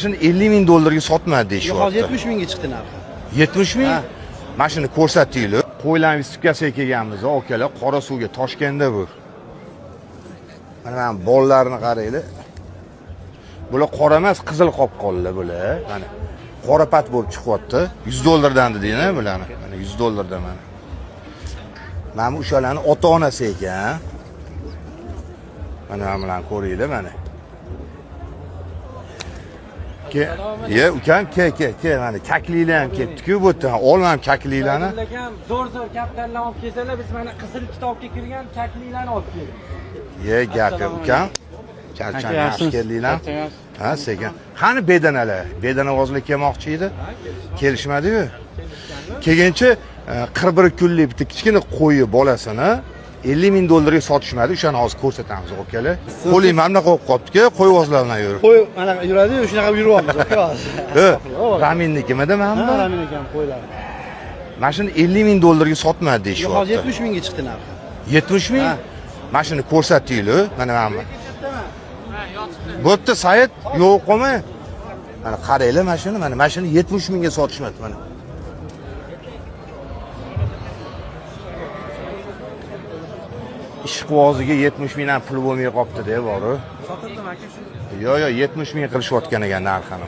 Shuni 50 ming dollarga sotmadi deyishyapti. Hozir 70 mingga chiqdi narxi. 70 ming? Mashina ko'rsatinglar. Qo'ylarning stukasiga kelganmiz, akalar, qora suvga Toshkentda bu. Mana bolalarni qaranglar. Bular qora emas, qizil qopqonlar bular. Mana qora pat bo'lib chiqyapti. 100 dollardan dedinglar bularni. Mana 100 dollardan mana. Mana o'shalarning ota-onasi ekan. Mana bilan ko'ringlar mana. Ye, ukam, ke, mana kaklilar ham ketdi-ku bu yerdan. Olmam kaklilarni. Zo'r kaptarlar olib kelsalar, biz mana qizil kitobga kirgan kaklilarni olib keldik. Ye, gapi ukam. Charchan yaxshi keldinglar. Ha, sekin. Qani bedanalar? Bedanavozlar kelmoqchi edi. Kelishmadi-ku. Kelguncha 41 kunlik bitta kichkina qo'yi bolasini 50 ming dollarga sotishmadi. O'shani hozir ko'rsatamiz, akalar. Qo'ling mana qo'yib qopdi-ku, qo'yvozlar bilan yurib. Qo'y mana yuradi-yu, shunaqa yuryapmiz aka hozir. Raminnikimida mana bu. Ramin ekan qo'ylar. Mashina 50 ming dollarga sotmadi deyishyapti. Hozir 70 mingga chiqdi narxi. 70 ming? Mashina ko'rsatinglar, mana mana. Bu yerda sayt yo'q qolmay. Mana qaranglar mashina, mana mashina 70 mingga sotishmadi mana. Ishqvoziga 70 mingdan pul bo'lmay qopti-da, bor-ku. Sotildimi aka shu? Yo'q, 70 ming qilishayotgan ekan narxini.